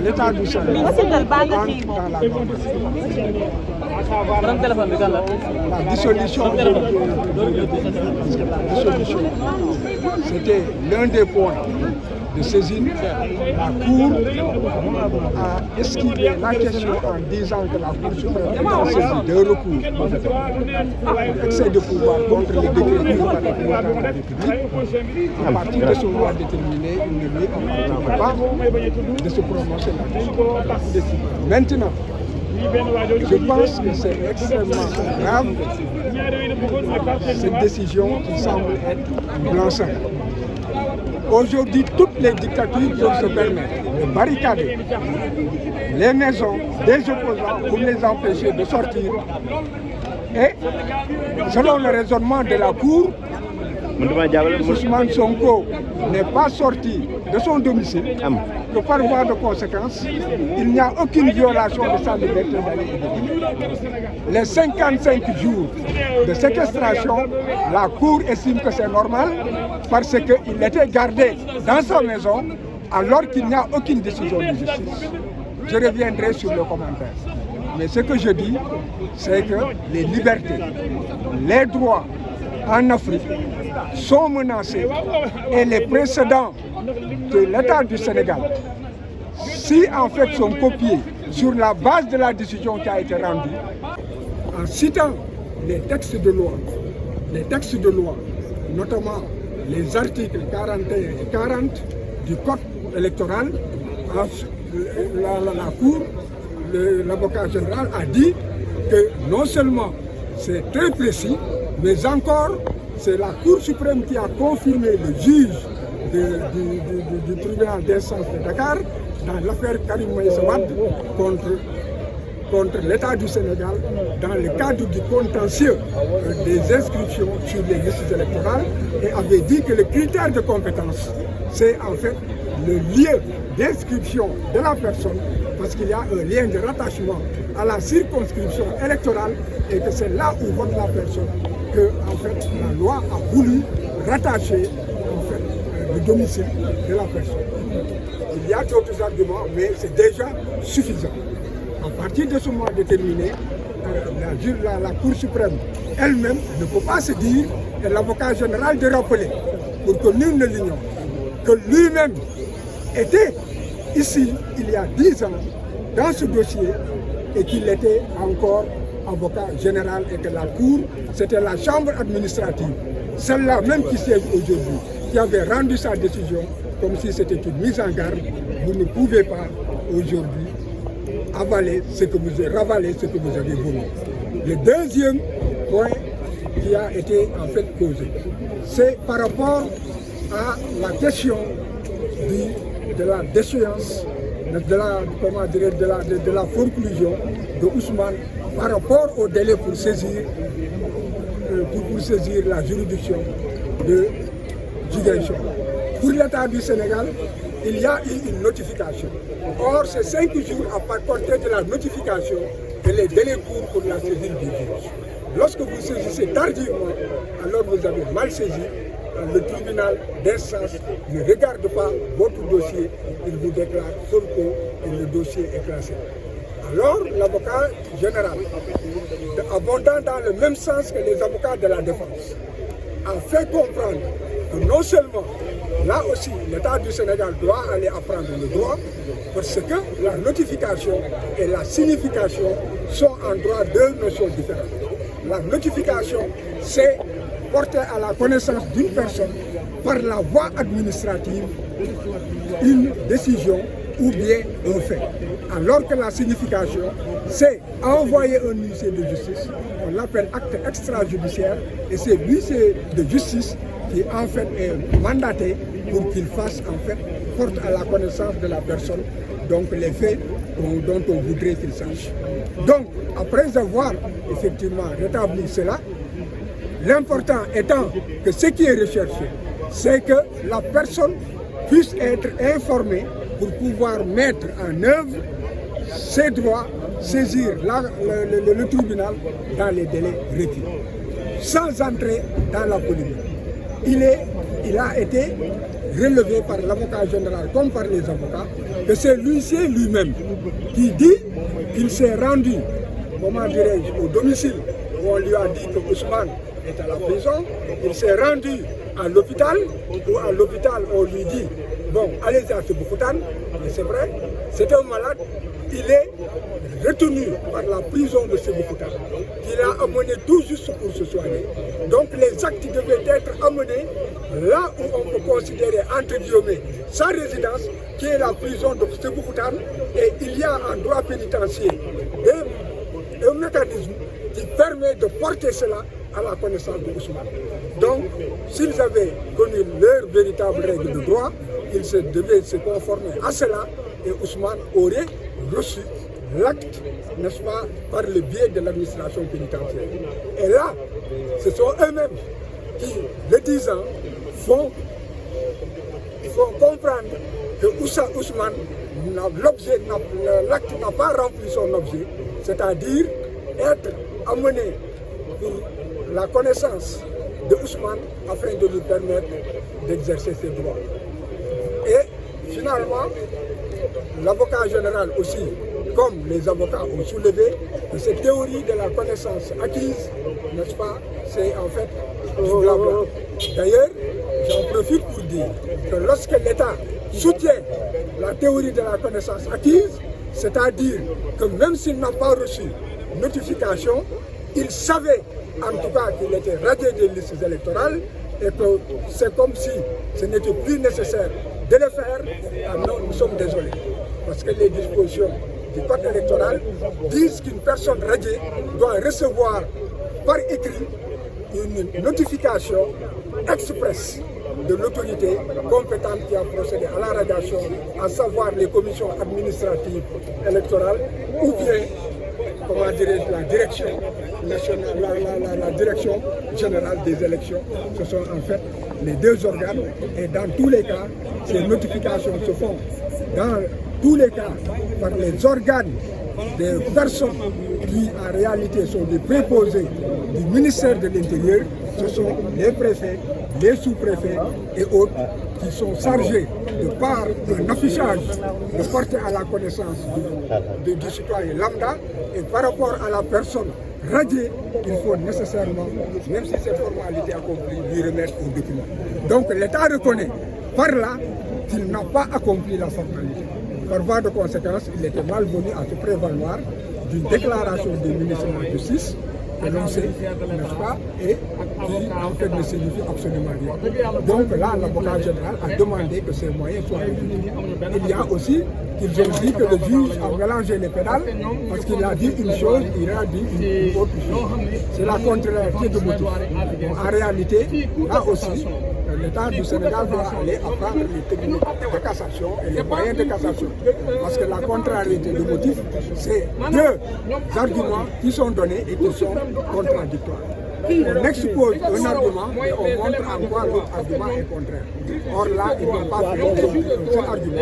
l'État du Sénégal entre dans la la dissolution c'était l'un des points de saisine. La Cour a esquivé la question en disant que la Cour suprême est saisie de recours excès de pouvoir contre les décrets du Parlement de la République. À partir de ce droit déterminé, il ne lui appartient pas de se prononcer là-dessus. Maintenant, je pense que c'est extrêmement grave cette décision qui semble être blanchie. Aujourd'hui, toutes les dictatures peuvent se permettre de barricader les maisons des opposants pour les empêcher de sortir. Et selon le raisonnement de la Cour, Ousmane Sonko n'est pas sorti de son domicile, que par voie de conséquence, il n'y a aucune violation de sa liberté d'aller et de venir. Les 55 jours de séquestration, la Cour estime que c'est normal parce qu'il était gardé dans sa maison alors qu'il n'y a aucune décision de justice. Je reviendrai sur le commentaire. Mais ce que je dis, c'est que les libertés, les droits en Afrique sont menacés et les précédents de l'État du Sénégal, si en fait sont copiés sur la base de la décision qui a été rendue, en citant les textes de loi, notamment les articles 41 et 40 du Code électoral, la Cour, l'avocat général a dit que non seulement c'est très précis, mais encore c'est la Cour suprême qui a confirmé le juge du tribunal d'instance de Dakar dans l'affaire Karim Meïssa Wade contre l'État du Sénégal dans le cadre du contentieux des inscriptions sur les listes électorales et avait dit que le critère de compétence, c'est en fait le lieu d'inscription de la personne parce qu'il y a un lien de rattachement à la circonscription électorale et que c'est là où vote la personne que en fait, la loi a voulu rattacher en fait, le domicile de la personne. Il y a d'autres arguments, mais c'est déjà suffisant. À partir de ce moment déterminé, la Cour suprême elle-même ne peut pas se dire, et l'avocat général de rappeler, pour que nul ne l'ignore, que lui-même était ici il y a 10 ans dans ce dossier et qu'il était encore avocat général et que la Cour, c'était la chambre administrative, celle-là même qui siège aujourd'hui, qui avait rendu sa décision comme si c'était une mise en garde. Vous ne pouvez pas aujourd'hui ravaler ce que vous avez voulu. Le deuxième point qui a été en fait posé, c'est par rapport à la question de la déchéance, de la conclusion de Ousmane par rapport au délai pour saisir la juridiction de Ziguinchor. Pour l'État du Sénégal, il y a eu une notification. Or, c'est 5 jours à partir de la notification que les délais courent pour la saisine du juge. Lorsque vous saisissez tardivement, alors vous avez mal saisi. Le tribunal d'instance ne regarde pas votre dossier, il vous déclare seul coup et le dossier est classé. Alors, l'avocat général, abondant dans le même sens que les avocats de la défense, a fait comprendre que non seulement, là aussi, l'État du Sénégal doit aller apprendre le droit, parce que la notification et la signification sont en droit deux notions différentes. La notification, c'est porter à la connaissance d'une personne par la voie administrative une décision ou bien un fait. Alors que la signification, c'est envoyer un huissier de justice, on l'appelle acte extrajudiciaire, et c'est l'huissier de justice qui en fait est mandaté pour qu'il fasse en fait porte à la connaissance de la personne donc les faits dont on voudrait qu'il sache. Donc, après avoir effectivement rétabli cela, l'important étant que ce qui est recherché, c'est que la personne puisse être informée pour pouvoir mettre en œuvre ses droits, saisir le tribunal dans les délais requis, sans entrer dans la polémique. Il a été relevé par l'avocat général comme par les avocats, que c'est l'huissier lui-même qui dit qu'il s'est rendu, comment dirais-je, au domicile où on lui a dit que Ousmane est à la prison, il s'est rendu à l'hôpital, où à l'hôpital on lui dit, bon, allez à Sébikotane, mais c'est vrai, c'est un malade, il est retenu par la prison de Sébikotane, qu'il a amené tout juste pour se soigner. Donc les actes devaient être amenés là où on peut considérer, entre guillemets, sa résidence, qui est la prison de Sébikotane, et il y a en droit pénitentiaire un mécanisme qui permet de porter cela à la connaissance de Ousmane. Donc, s'ils avaient connu leur véritable règle de droit, ils devaient se conformer à cela et Ousmane aurait reçu l'acte, n'est-ce pas, par le biais de l'administration pénitentiaire. Et là, ce sont eux-mêmes qui, le disant, font comprendre que Ousmane, l'acte n'a pas rempli son objet, c'est-à-dire être amené pour la connaissance de Ousmane afin de lui permettre d'exercer ses droits. Et finalement, l'avocat général aussi, comme les avocats ont soulevé, que cette théorie de la connaissance acquise, n'est-ce pas, c'est en fait du blabla. D'ailleurs, j'en profite pour dire que lorsque l'État soutient la théorie de la connaissance acquise, c'est-à-dire que même s'il n'a pas reçu notification, il savait en tout cas qu'il était radié des listes électorales et que c'est comme si ce n'était plus nécessaire de le faire. Non, nous sommes désolés. Parce que les dispositions du code électoral disent qu'une personne radiée doit recevoir par écrit une notification expresse de l'autorité compétente qui a procédé à la radiation, à savoir les commissions administratives électorales ou bien, comment dirais-je, la direction nationale, la direction générale des élections. Ce sont en fait les deux organes et dans tous les cas, ces notifications se font dans tous les cas par les organes des personnes qui en réalité sont des préposés du ministère de l'Intérieur. Ce sont les préfets, les sous-préfets et autres qui sont chargés de par un affichage de porter à la connaissance du citoyen lambda, et par rapport à la personne radiée, il faut nécessairement, même si cette formalité accomplie, lui remettre au document. Donc l'État reconnaît par là qu'il n'a pas accompli la formalité. Par voie de conséquence, il était malvenu à se prévaloir d'une déclaration du ministre de la Justice énoncée, n'est-ce pas, et qui en fait ne signifie absolument rien. Donc là, l'avocat général a demandé que ces moyens soient utilisés. Il y a aussi qu'ils ont dit que le juge a mélangé les pédales parce qu'il a dit une chose, il a dit une autre chose. C'est la contrariété de motif. En réalité, là aussi, l'État du Sénégal doit aller apprendre les techniques de cassation et les moyens de cassation. Parce que la contrariété de motif, c'est deux arguments qui sont donnés et qui sont contradictoires. On expose un argument et on montre en quoi l'autre argument est contraire. Or là, ils n'ont pas fait un seul argument.